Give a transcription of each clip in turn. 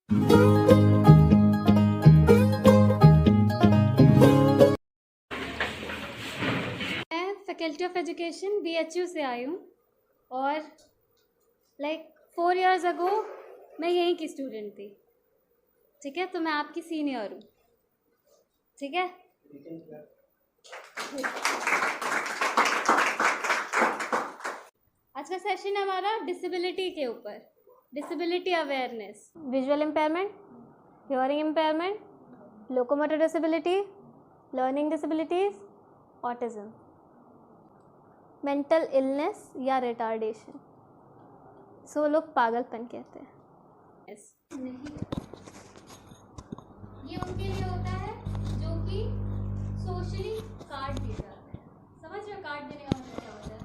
मैं faculty of education BHU से आई हूँ और 4 इयर्स अगो मैं यहीं की स्टूडेंट थी, ठीक है। तो मैं आपकी सीनियर हूँ, ठीक है। आज का सेशन है हमारा डिसेबिलिटी के ऊपर, disability awareness, visual impairment, hearing impairment, locomotor disability, learning disabilities, autism, mental illness या रिटार्डेशन, सो लोग पागलपन कहते हैं। ये उनके लिए होता है जो कि सोशली कार्ड दिए जाते हैं। समझ रहे हो कार्ड देने का मतलब क्या होता है?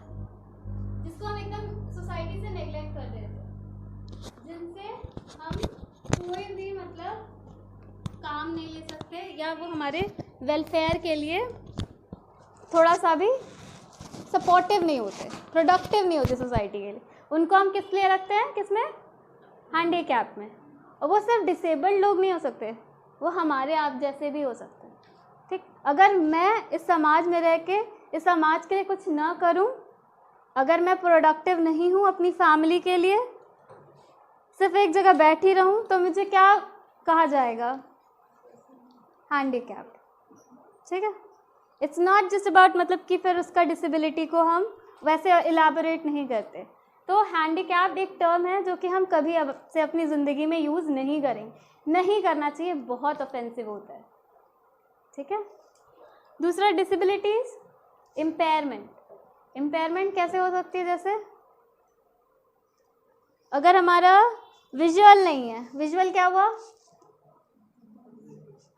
जिसको हम एकदम सोसाइटी से नेग्लेक्ट कर देते हैं, जिनसे हम कोई भी मतलब काम नहीं ले सकते, या वो हमारे वेलफेयर के लिए थोड़ा सा भी सपोर्टिव नहीं होते, प्रोडक्टिव नहीं होते सोसाइटी के लिए। उनको हम किस लिए रखते हैं? किस में? हैंडीकैप में। और वो सिर्फ डिसेबल्ड लोग नहीं हो सकते, वो हमारे आप जैसे भी हो सकते हैं, ठीक। अगर मैं इस समाज में रह के इस समाज के लिए कुछ ना करूं, अगर मैं प्रोडक्टिव नहीं हूं अपनी फैमिली के लिए, सिर्फ एक जगह बैठी रहूं, तो मुझे क्या कहा जाएगा? हैंडीकैप्ड, ठीक है। इट्स नॉट जस्ट अबाउट मतलब कि फिर उसका डिसेबिलिटी को हम वैसे इलाबोरेट नहीं करते। तो हैंडीकैप्ड एक टर्म है जो कि हम कभी अब से अपनी ज़िंदगी में यूज़ नहीं करेंगे, नहीं करना चाहिए, बहुत ऑफेंसिव होता है, ठीक है। दूसरा डिसेबिलिटीज़, इम्पेयरमेंट। इम्पेयरमेंट कैसे हो सकती है? जैसे अगर हमारा विजुअल नहीं है, विजुअल क्या हुआ?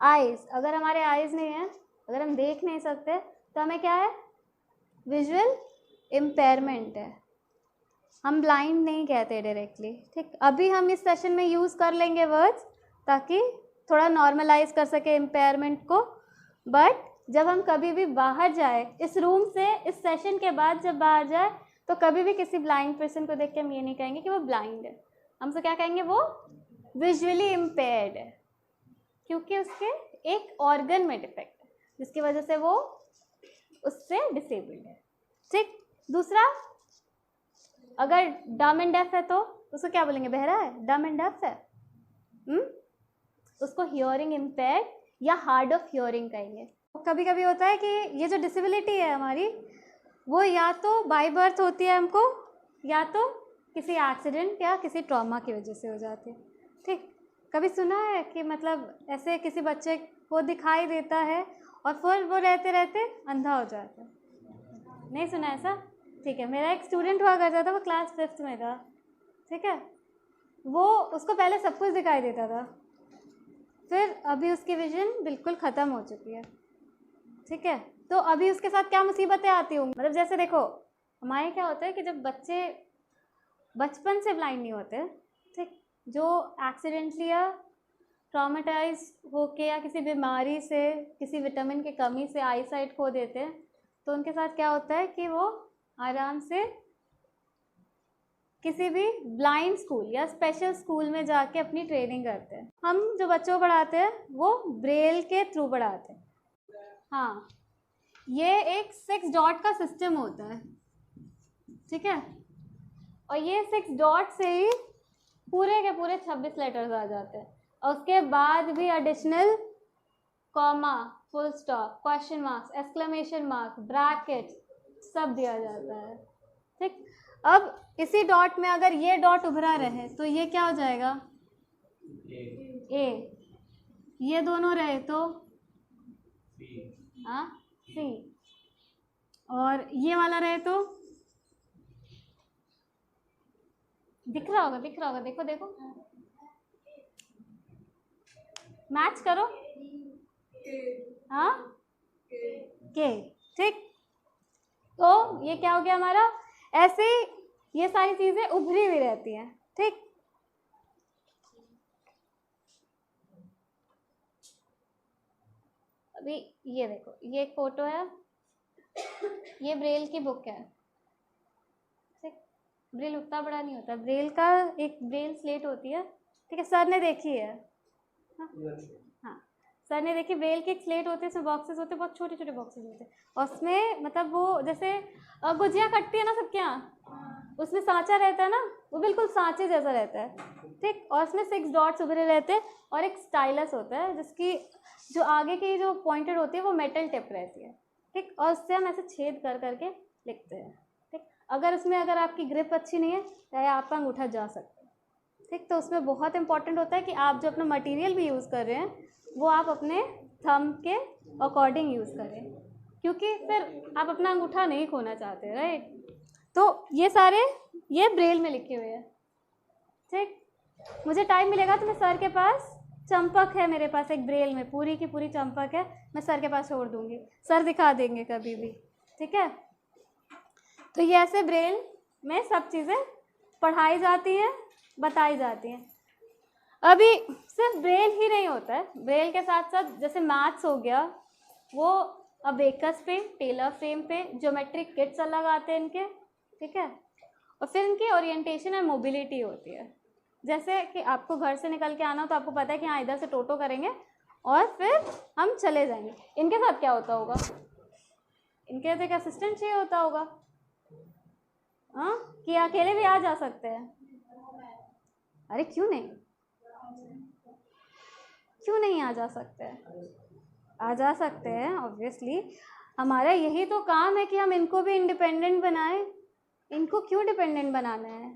आइज़। अगर हमारे आइज़ नहीं है, अगर हम देख नहीं सकते, तो हमें क्या है? विजुअल इम्पेयरमेंट है। हम ब्लाइंड नहीं कहते डायरेक्टली, ठीक। अभी हम इस सेशन में यूज़ कर लेंगे वर्ड्स ताकि थोड़ा नॉर्मलाइज कर सके इम्पेयरमेंट को। बट जब हम कभी भी बाहर जाए इस रूम से, इस सेशन के बाद जब बाहर जाए, तो कभी भी किसी ब्लाइंड पर्सन को देख के हम ये नहीं कहेंगे कि वो ब्लाइंड है, हम तो क्या कहेंगे? वो विजुअली इम्पेयर्ड है, क्योंकि उसके एक ऑर्गन में डिफेक्ट है जिसकी वजह से वो उससे डिसेबल्ड है, ठीक। दूसरा, अगर डम एंड डेफ है तो उसको क्या बोलेंगे? बहरा है, डम एंड डेफ है, उसको हियरिंग इम्पेयर्ड या हार्ड ऑफ हियरिंग कहेंगे। कभी कभी होता है कि ये जो डिसेबिलिटी है हमारी, वो या तो बाय बर्थ होती है हमको, या तो किसी एक्सीडेंट या किसी ट्रॉमा की वजह से हो जाती है, ठीक। कभी सुना है कि मतलब ऐसे किसी बच्चे को दिखाई देता है और फिर वो रहते रहते अंधा हो जाता है? नहीं सुना ऐसा? ठीक है। मेरा एक स्टूडेंट हुआ करता था, वो क्लास 5th में था, ठीक है। वो उसको पहले सब कुछ दिखाई देता था, फिर अभी उसकी विजन बिल्कुल ख़त्म हो चुकी है, ठीक है। तो अभी उसके साथ क्या मुसीबतें आती होंगी? मतलब जैसे देखो, हमारे क्या होता है कि जब बच्चे बचपन से ब्लाइंड नहीं होते, ठीक, जो एक्सीडेंटली या ट्रॉमेटाइज होके या किसी बीमारी से, किसी विटामिन की कमी से आई साइट खो देते हैं, तो उनके साथ क्या होता है कि वो आराम से किसी भी ब्लाइंड स्कूल या स्पेशल स्कूल में जाके अपनी ट्रेनिंग करते हैं। हम जो बच्चों को पढ़ाते हैं वो ब्रेल के थ्रू पढ़ाते हैं। हाँ, ये एक 6 डॉट का सिस्टम होता है, ठीक है। और ये 6 डॉट से ही पूरे के पूरे 26 लेटर्स आ जाते हैं, और उसके बाद भी additional comma, full stop, question marks, exclamation mark, bracket सब दिया जाता है, ठीक। अब इसी डॉट में अगर ये डॉट उभरा रहे तो ये क्या हो जाएगा? ए। ये दोनों रहे तो सी। और ये वाला रहे तो दिख रहा होगा, दिख रहा होगा, देखो देखो, मैच करो। हाँ, के, ठीक। तो ये क्या हो गया हमारा? ऐसे ये सारी चीजें उभरी हुई रहती हैं, ठीक। अभी ये देखो, ये एक फोटो है, ये ब्रेल की बुक है, ठीक। ब्रेल उतना बड़ा नहीं होता, ब्रेल का एक ब्रेल स्लेट होती है, ठीक है, सर ने देखी है। हाँ, सर ने देखी। ब्रेल की एक स्लेट होती है, उसमें बॉक्सेस होते हैं, बहुत छोटे छोटे बॉक्सेस होते हैं, और उसमें मतलब वो जैसे गुजिया कटती है ना सबके यहाँ, उसमें सांचा रहता है ना, वो बिल्कुल सांचे जैसा रहता है, ठीक। और उसमें 6 डॉट्स उभरे रहते हैं, और एक स्टाइलस होता है जिसकी जो आगे की जो पॉइंटेड होती है वो मेटल टिप रहती है, ठीक। और उससे हम ऐसे छेद कर करके लिखते हैं, ठीक। अगर आपकी ग्रिप अच्छी नहीं है तो आपका अंगूठा जा सकता है, ठीक। तो उसमें बहुत इंपॉर्टेंट होता है कि आप जो अपना मटेरियल भी यूज़ कर रहे हैं वो आप अपने थंब के अकॉर्डिंग यूज़ करें, क्योंकि फिर आप अपना अंगूठा नहीं खोना चाहते, राइट। तो ये ब्रेल में लिखे हुए हैं, ठीक। मुझे टाइम मिलेगा तो मैं सर के पास, चंपक है मेरे पास एक ब्रेल में, पूरी की पूरी चंपक है, मैं सर के पास छोड़ दूँगी, सर दिखा देंगे कभी भी, ठीक है। तो ये ऐसे ब्रेल में सब चीज़ें पढ़ाई जाती हैं, बताई जाती हैं। अभी सिर्फ ब्रेल ही नहीं होता है, ब्रेल के साथ साथ जैसे मैथ्स हो गया, वो अबेकस पे, टेलर फ्रेम पे, ज्योमेट्रिक किट्स अलग आते हैं इनके, ठीक है। और फिर इनकी ओरिएंटेशन एंड मोबिलिटी होती है, जैसे कि आपको घर से निकल के आना हो तो आपको पता है कि हाँ इधर से टोटो करेंगे और फिर हम चले जाएंगे। इनके साथ क्या होता होगा, इनके साथ एक असिस्टेंट चाहिए होता होगा, हाँ, कि अकेले भी आ जा सकते हैं। अरे क्यों नहीं आ जा सकते हैं? आ जा सकते हैं, ऑब्वियसली। हमारा यही तो काम है कि हम इनको भी इंडिपेंडेंट बनाएं। इनको क्यों डिपेंडेंट बनाना है?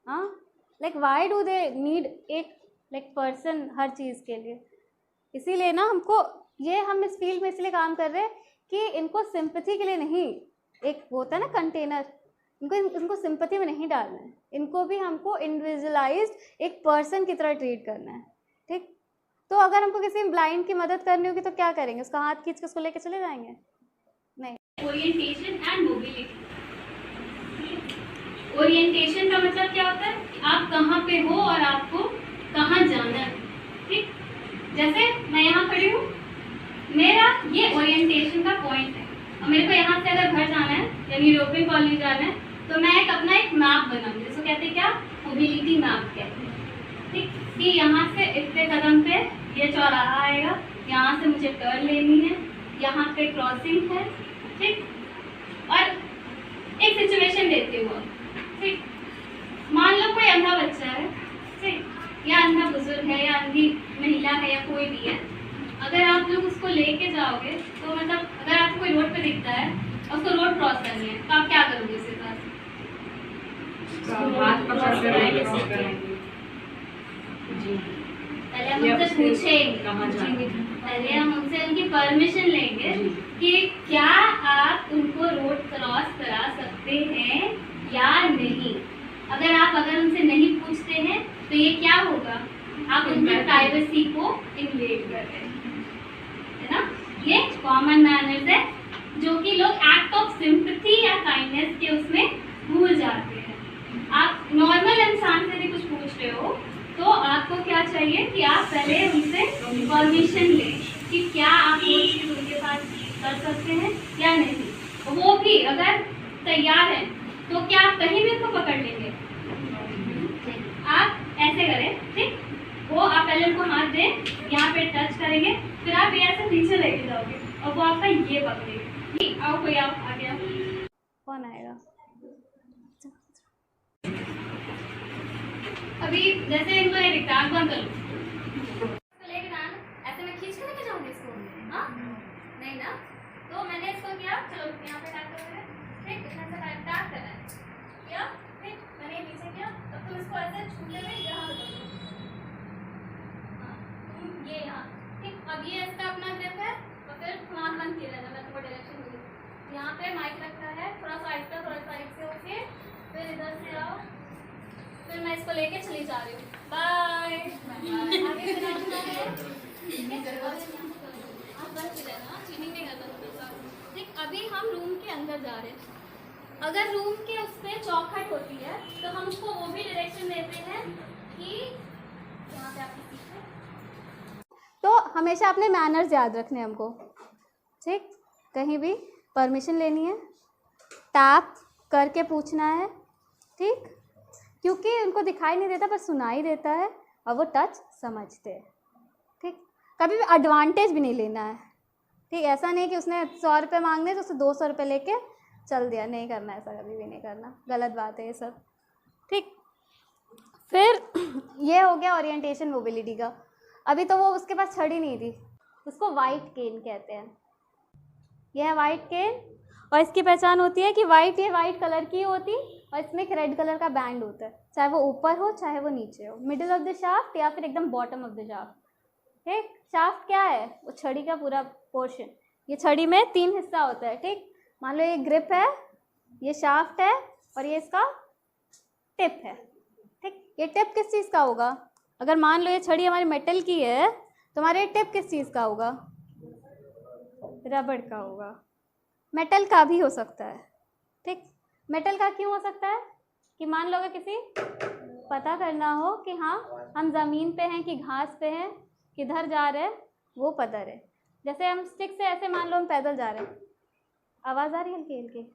हाँ, like why do they need एक लाइक पर्सन हर चीज़ के लिए? इसीलिए ना हम इस फील्ड में इसलिए काम कर रहे हैं कि इनको सिंपैथी के लिए नहीं, एक होता है ना कंटेनर, इनको सिंपैथी में नहीं डालना है, इनको भी हमको इंडिविजुअलाइज्ड एक पर्सन की तरह ट्रीट करना है, ठीक। तो अगर हमको किसी ब्लाइंड की मदद करनी होगी तो क्या करेंगे? उसका हाथ खींच के उसको लेके चले जाएंगे? नहीं। Orientation and mobility. ओरिएंटेशन का मतलब क्या होता है कि आप कहाँ पे हो और आपको कहाँ जाना है, ठीक। जैसे मैं यहाँ खड़ी हूँ, मेरा ये ओरिएंटेशन का पॉइंट है, और मेरे को यहाँ से अगर घर जाना है यानी यूरोपियन कॉलोनी जाना है तो मैं अपना एक मैप बनाऊंगी, जिसको कहते हैं क्या, मोबिलिटी मैप कहते हैं, ठीक। कि यहाँ से इतने कदम पे ये चौराहा आएगा, यहाँ से मुझे टर्न लेनी है, यहाँ पे क्रॉसिंग है, ठीक। और एक सिचुएशन देती हूँ, ठीक। मान लो कोई अंधा बच्चा है, ठीक, या अंधा बुजुर्ग है, या अंधी महिला है, या कोई भी है। अगर आप लोग उसको लेके जाओगे तो मतलब अगर आपको कोई रोड पे दिखता है और उसको रोड क्रॉस करनी है तो आप क्या करोगे उसके पास? पहले हम उनसे पूछेंगे, पहले हम उनसे उनकी परमिशन लेंगे कि क्या आप उनको रोड क्रॉस करा सकते हैं या नहीं। अगर उनसे नहीं पूछते हैं तो ये क्या होगा, आप उनकी प्राइवेसी को इन्वेड कर रहे हैं, है ना। ये कॉमन मैनर्स है जो कि लोग एक्ट ऑफ सिंपैथी या काइंडनेस के उसमें भूल जाते हैं। आप नॉर्मल इंसान से भी कुछ पूछ रहे हो तो आपको क्या चाहिए कि आप पहले उनसे परमिशन लें कि क्या आप वो चीज़ उनके साथ कर सकते हैं या नहीं। वो भी अगर तैयार है तो क्या आप कहीं भी उनको पकड़ लेंगे? आप ऐसे करें, ठीक। वो आप पहले उनको हाथ दें, यहाँ पे टच करेंगे, फिर आप ये ऐसे नीचे लेके जाओगे और वो आपका ये पकड़ेंगे। आओ कोई आप आ गया, कौन आएगा? अभी जैसे इनको ये रिकार्ड बंद कर लो, लेके जाना, ऐसे मैं खींच के लेके जाऊंगी इसको, हाँ नहीं ना। तो मैंने इसको किया, चलो यहाँ पे टैप करोगे, ठीक, इसमें से टैप करना है, किया, ठीक, मैंने ये पीछे किया, अब तुम इसको ऐसे छूते हुए यहाँ पे करो, हाँ तुम ये यहाँ, ठीक। अब ये इसका अपना ग्रिप है और फिर तुम आँख बंद किए रहना, मैं तुमको डायरेक्शन दूँगी। यहाँ पे माइक रखा है, थोड़ा साइड पे, थोड़ा साइड से होके फिर इधर से आओ, फिर मैं इसको लेके चली जा रही हूँ, बाय। आगे से नाचना है, ठीक है, आप बंद की रहना, चीटिंग नहीं करना, ठीक। अभी हम रूम के अंदर जा रहे हैं, अगर रूम के उस पर चौखट होती है तो हम उसको वो भी डायरेक्शन देते हैं कि यहाँ पे आपकी सीट है। तो हमेशा अपने मैनर्स याद रखने हमको, ठीक। कहीं भी परमिशन लेनी है, टैप करके पूछना है, ठीक, क्योंकि उनको दिखाई नहीं देता पर सुनाई देता है, और वो टच समझते हैं। ठीक, कभी भी एडवांटेज भी नहीं लेना है। ठीक, ऐसा नहीं कि उसने 100 रुपये मांगने तो उससे 200 रुपये लेके चल दिया, नहीं करना, ऐसा कभी भी नहीं करना, गलत बात है ये सब। ठीक, फिर ये हो गया ओरिएंटेशन मोबिलिटी का। अभी तो वो उसके पास छड़ी नहीं थी, उसको वाइट केन कहते हैं। यह है वाइट केन, और इसकी पहचान होती है कि ये वाइट कलर की होती और इसमें एक रेड कलर का बैंड होता है, चाहे वो ऊपर हो चाहे वो नीचे हो, मिडिल ऑफ द शाफ्ट या फिर एकदम बॉटम ऑफ द शाफ्ट। ठीक, शाफ्ट क्या है? वो छड़ी का पूरा पोर्शन। ये छड़ी में 3 हिस्सा होता है। ठीक, मान लो ये ग्रिप है, ये शाफ्ट है और ये इसका टिप है। ठीक, ये टिप किस चीज़ का होगा? अगर मान लो ये छड़ी हमारी मेटल की है तो हमारे टिप किस चीज़ का होगा? रबड़ का होगा। मेटल का भी हो सकता है। ठीक, मेटल का क्यों हो सकता है? कि मान लो अगर किसी पता करना हो कि हाँ हम ज़मीन पे हैं कि घास पे हैं, किधर जा रहे हैं, वो पता रहे। जैसे हम स्टिक से ऐसे मान लो हम पैदल जा रहे हैं, आवाज़ आ रही है हल्की हल्की,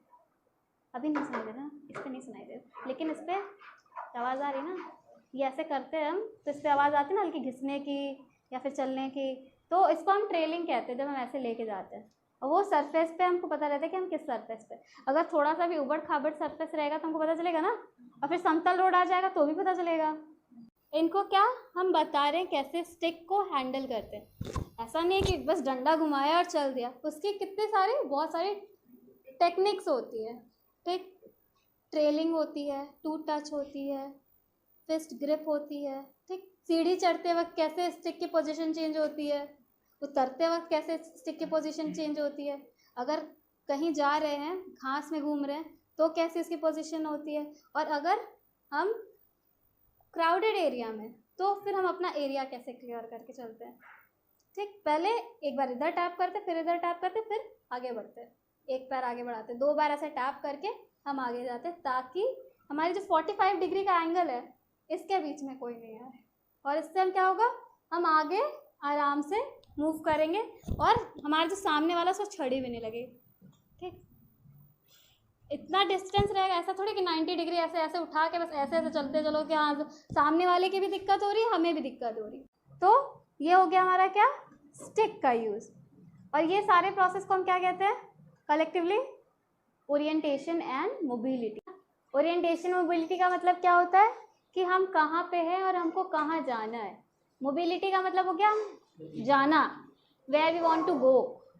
अभी नहीं सुनाई दे रहा, इस पर नहीं सुनाई दे रहा, लेकिन इस पर आवाज़ आ रही है ना। ये ऐसे करते हैं हम तो इस पर आवाज़ आती है ना हल्की घिसने की या फिर चलने की, तो इसको हम ट्रेलिंग कहते हैं जब हम ऐसे लेके जाते हैं। और वो सरफेस पे हमको पता रहता है कि हम किस सरफेस पे। अगर थोड़ा सा भी उबड़ खाबड़ सरफेस रहेगा तो हमको पता चलेगा ना, और फिर समतल रोड आ जाएगा तो भी पता चलेगा। इनको क्या हम बता रहे हैं कैसे स्टिक को हैंडल करते हैं। ऐसा नहीं है कि बस डंडा घुमाया और चल दिया, उसकी बहुत सारी टेक्निक्स होती है। ठीक, ट्रेलिंग होती है, टू टच होती है, फिस्ट ग्रिप होती है। ठीक, सीढ़ी चढ़ते वक्त कैसे स्टिक की पोजीशन चेंज होती है, उतरते वक्त कैसे स्टिक की पोजीशन चेंज होती है, अगर कहीं जा रहे हैं घास में घूम रहे हैं तो कैसे इसकी पोजीशन होती है, और अगर हम क्राउडेड एरिया में तो फिर हम अपना एरिया कैसे क्लियर करके चलते हैं। ठीक, पहले एक बार इधर टैप करते, फिर इधर टैप करते, फिर आगे बढ़ते, एक पैर आगे बढ़ाते, 2 बार ऐसे टैप करके हम आगे जाते, ताकि हमारी जो 45 डिग्री का एंगल है इसके बीच में कोई नहीं आए, और इससे हम क्या होगा, हम आगे आराम से मूव करेंगे और हमारा जो सामने वाला उसको छड़ी भी नहीं लगेगी। ठीक, इतना डिस्टेंस रहेगा, ऐसा थोड़ी कि 90 डिग्री ऐसे ऐसे उठा के बस ऐसे ऐसे चलते चलो कि हाँ सामने वाले की भी दिक्कत हो रही है, हमें भी दिक्कत हो रही। तो ये हो गया हमारा क्या, स्टिक का यूज़। और ये सारे प्रोसेस को हम क्या कहते हैं collectively? Orientation and mobility. Orientation mobility का मतलब क्या होता है कि हम कहाँ पे हैं और हमको कहाँ जाना है। मोबिलिटी का मतलब हो गया जाना, where we want to go.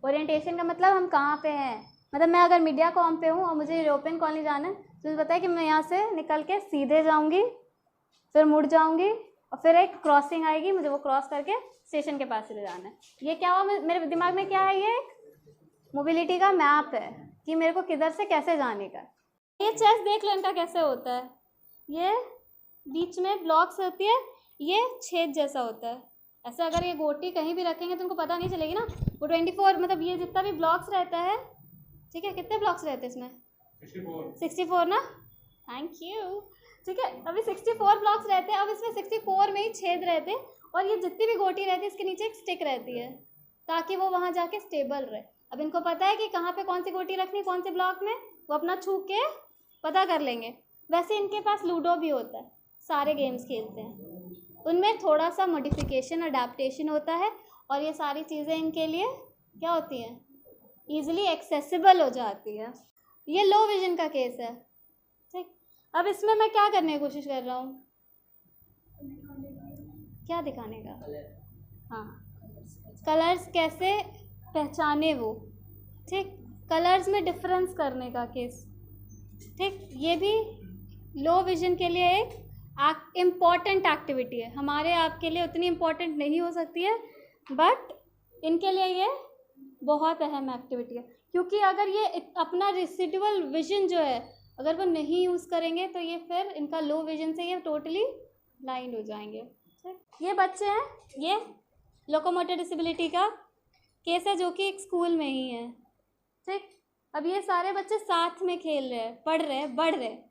Orientation का मतलब हम कहाँ पे हैं, मतलब मैं अगर मीडिया कॉम पे हूँ और मुझे यूरोपियन कॉलोनी जाना है तो मुझे पता है कि मैं यहाँ से निकल के सीधे जाऊँगी, फिर मुड़ जाऊँगी और फिर एक क्रॉसिंग आएगी, मुझे वो क्रॉस करके स्टेशन के पास चले जाना है। ये क्या हुआ, मेरे दिमाग में क्या है, ये एक मोबिलिटी का मैप है कि मेरे को किधर से कैसे जाने का। ये चेस देख लो इनका कैसे होता है, ये बीच में ब्लॉक्स होती है, ये छेद जैसा होता है। ऐसे अगर ये गोटी कहीं भी रखेंगे तो उनको पता नहीं चलेगी ना। वो 24 मतलब ये जितना भी ब्लॉक्स रहता है, ठीक है, कितने ब्लॉक्स रहते हैं इसमें? 64 ना, थैंक यू। ठीक है, अभी 64 ब्लॉक्स रहते हैं। अब इसमें 64 में ही छेद रहते हैं और ये जितनी भी गोटी रहती है इसके नीचे एक स्टिक रहती है ताकि वो वहाँ जाके स्टेबल रहे। अब इनको पता है कि कहाँ पे कौन सी गोटी रखनी है कौन से ब्लॉक में, वो अपना छू के पता कर लेंगे। वैसे इनके पास लूडो भी होता है, सारे गेम्स खेलते हैं, उनमें थोड़ा सा मॉडिफिकेशन अडेप्टेशन होता है और ये सारी चीज़ें इनके लिए क्या होती हैं, ईजिली एक्सेसिबल हो जाती है। ये लो विजन का केस है। ठीक, अब इसमें मैं क्या करने की कोशिश कर रहा हूँ, क्या दिखाने का, हाँ, कलर्स कैसे पहचाने वो। ठीक, कलर्स में डिफरेंस करने का केस। ठीक, ये भी लो विजन के लिए एक इम्पॉर्टेंट एक्टिविटी है, हमारे आपके लिए उतनी इम्पॉर्टेंट नहीं हो सकती है बट इनके लिए ये बहुत अहम एक्टिविटी है, क्योंकि अगर ये अपना रेसिडुअल विजन जो है अगर वो नहीं यूज़ करेंगे तो ये फिर इनका लो विजन से ये टोटली ब्लाइंड हो जाएंगे। ठीक, ये बच्चे हैं, ये लोकोमोटर डिसेबिलिटी का केस है जो कि एक स्कूल में ही है। ठीक, अब ये सारे बच्चे साथ में खेल रहे हैं, पढ़ रहे हैं, बढ़ रहे हैं।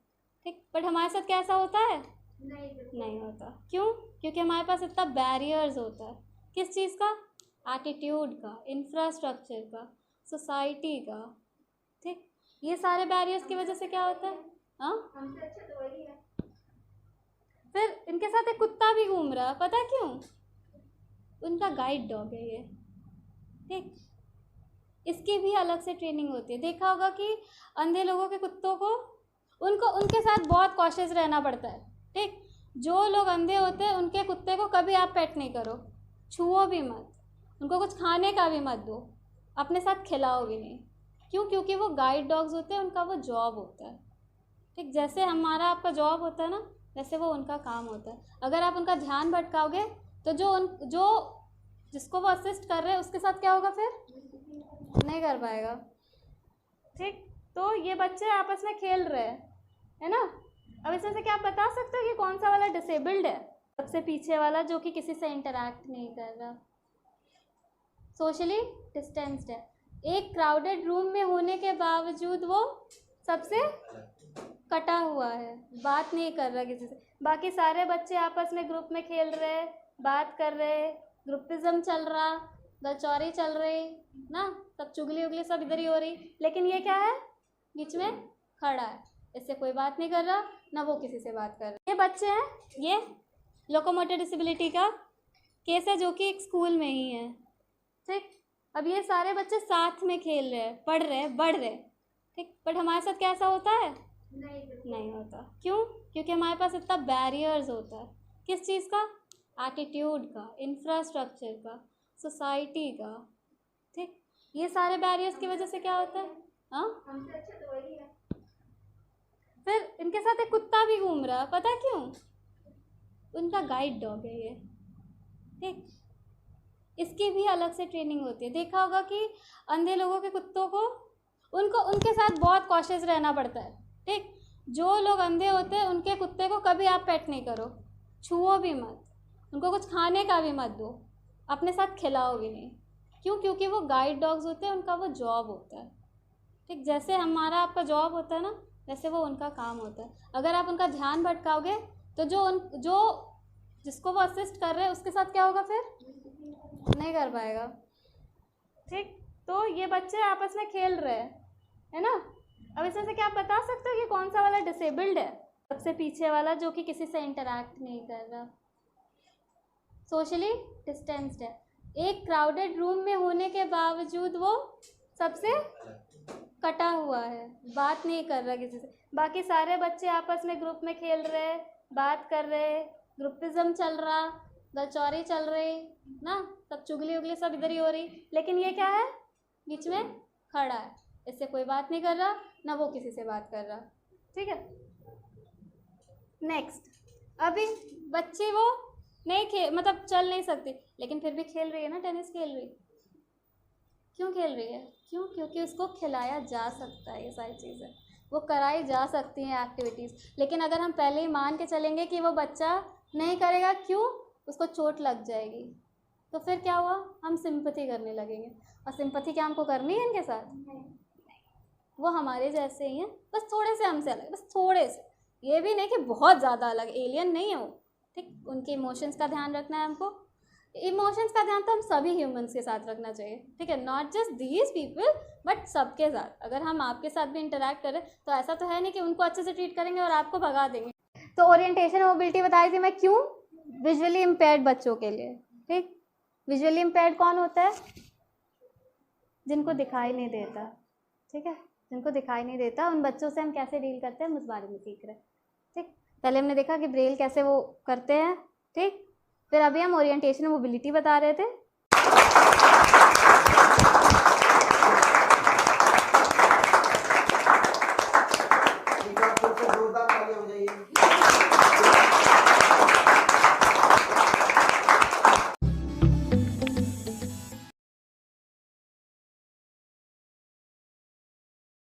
ठीक, बट हमारे साथ क्या ऐसा होता है? नहीं होता। क्यों? क्योंकि हमारे पास इतना बैरियर्स होता है। किस चीज़ का? एटीट्यूड का, इंफ्रास्ट्रक्चर का, सोसाइटी का। ठीक, ये सारे बैरियर्स की वजह से क्या होता है, हाँ, फिर इनके साथ एक कुत्ता भी घूम रहा है, पता है क्यों? उनका गाइड डॉग है ये, ठीक। इसकी भी अलग से ट्रेनिंग होती है। देखा होगा कि अंधे लोगों के कुत्तों को उनके साथ बहुत कॉशियस रहना पड़ता है, ठीक। जो लोग अंधे होते हैं उनके कुत्ते को कभी आप पेट नहीं करो, छुओ भी मत, उनको कुछ खाने का भी मत दो, अपने साथ खिलाओ भी नहीं। क्यों? क्योंकि वो गाइड डॉग्स होते हैं, उनका वो जॉब होता है, ठीक। जैसे हमारा आपका जॉब होता है ना, वैसे वो उनका काम होता है। अगर आप उनका ध्यान भटकाओगे तो जो जिसको वो असिस्ट कर रहे हैं उसके साथ क्या होगा? फिर नहीं कर पाएगा, ठीक। तो ये बच्चे आपस में खेल रहे हैं, है ना। अब इसमें से क्या आप बता सकते हो कि कौन सा वाला डिसेबल्ड है? सबसे पीछे वाला, जो कि किसी से इंटरैक्ट नहीं कर रहा, सोशली डिस्टेंस्ड है। एक क्राउडेड रूम में होने के बावजूद वो सबसे कटा हुआ है, बात नहीं कर रहा किसी से। बाकी सारे बच्चे आपस में ग्रुप में खेल रहे, बात कर रहे, ग्रुपिज्म चल रहा, दलचौरी चल रही ना, सब चुगली उगली सब इधर ही हो रही। लेकिन ये क्या है? बीच में खड़ा है, इससे कोई बात नहीं कर रहा, ना वो किसी से बात कर रहा। ये बच्चे हैं, ये लोकोमोटर डिसेबिलिटी का केस है, जो कि एक स्कूल में ही है, ठीक। अब ये सारे बच्चे साथ में खेल रहे हैं, पढ़ रहे हैं, बढ़ रहे, ठीक। बट हमारे साथ क्या ऐसा होता है? नहीं होता। क्यों? क्योंकि हमारे पास इतना बैरियर्स होता है। किस चीज़ का? एटीट्यूड का, इंफ्रास्ट्रक्चर का, सोसाइटी का, ठीक। ये सारे बैरियर्स की वजह से क्या होता है? हाँ, हमसे अच्छा तो वही है। फिर इनके साथ एक कुत्ता भी घूम रहा है, पता है क्यों? उनका गाइड डॉग है ये, ठीक। इसकी भी अलग से ट्रेनिंग होती है। देखा होगा कि अंधे लोगों के कुत्तों को उनके साथ बहुत कॉशियस रहना पड़ता है, ठीक। जो लोग अंधे होते हैं उनके कुत्ते को कभी आप पेट नहीं करो, छुओ भी मत, उनको कुछ खाने का भी मत दो, अपने साथ खिलाओ भी नहीं। क्यों? क्योंकि वो गाइड डॉग्स होते हैं, उनका वो जॉब होता है, ठीक। जैसे हमारा आपका जॉब होता है ना, वैसे वो उनका काम होता है। अगर आप उनका ध्यान भटकाओगे तो जो जिसको वो असिस्ट कर रहे हैं उसके साथ क्या होगा? फिर नहीं कर पाएगा, ठीक। तो ये बच्चे आपस में खेल रहे हैं, है ना। अब इसमें से क्या आप बता सकते हो कि कौन सा वाला डिसेबल्ड है? सबसे पीछे वाला, जो कि किसी से इंटरैक्ट नहीं कर रहा, सोशली डिस्टेंस्ड है। एक क्राउडेड रूम में होने के बावजूद वो सबसे कटा हुआ है, बात नहीं कर रहा किसी से। बाकी सारे बच्चे आपस में ग्रुप में खेल रहे, बात कर रहे, ग्रुपिज्म चल रहा, दलचौरी चल रही ना, सब चुगली उगली सब इधर ही हो रही। लेकिन ये क्या है? बीच में खड़ा है, इससे कोई बात नहीं कर रहा, ना वो किसी से बात कर रहा, ठीक है। नेक्स्ट, अभी बच्चे वो नहीं मतलब चल नहीं सकती, लेकिन फिर भी खेल रही है ना, टेनिस खेल रही। क्यों खेल रही है? क्यों? क्योंकि उसको खिलाया जा सकता है, ये सारी चीज़ें वो कराई जा सकती हैं एक्टिविटीज़। लेकिन अगर हम पहले ही मान के चलेंगे कि वो बच्चा नहीं करेगा, क्यों? उसको चोट लग जाएगी, तो फिर क्या हुआ? हम सिंपैथी करने लगेंगे। और सिंपैथी क्या हमको करनी है इनके साथ? नहीं। वो हमारे जैसे ही हैं, बस थोड़े से हमसे अलग, बस थोड़े से, ये भी नहीं कि बहुत ज़्यादा अलग, एलियन नहीं है वो, ठीक। उनके इमोशंस का ध्यान रखना है हमको। इमोशंस का ध्यान तो हम सभी ह्यूमंस के साथ रखना चाहिए, ठीक है, not just these people, but सबके साथ। अगर हम आपके साथ भी इंटरेक्ट करें तो ऐसा तो है नहीं कि उनको अच्छे से ट्रीट करेंगे और आपको भगा देंगे। तो ओरिएंटेशन मोबिलिटी बताई थी मैं, क्यों? विजुअली इम्पेयर्ड बच्चों के लिए, ठीक। विजुअली इम्पेयर्ड कौन होता है? जिनको दिखाई नहीं देता, ठीक है, जिनको दिखाई नहीं देता, उन बच्चों से हम कैसे डील करते हैं हम उस बारे में सीख रहे हैं, ठीक। पहले हमने देखा कि ब्रेल कैसे वो करते हैं, ठीक। फिर अभी हम ओरिएंटेशन मोबिलिटी बता रहे थे।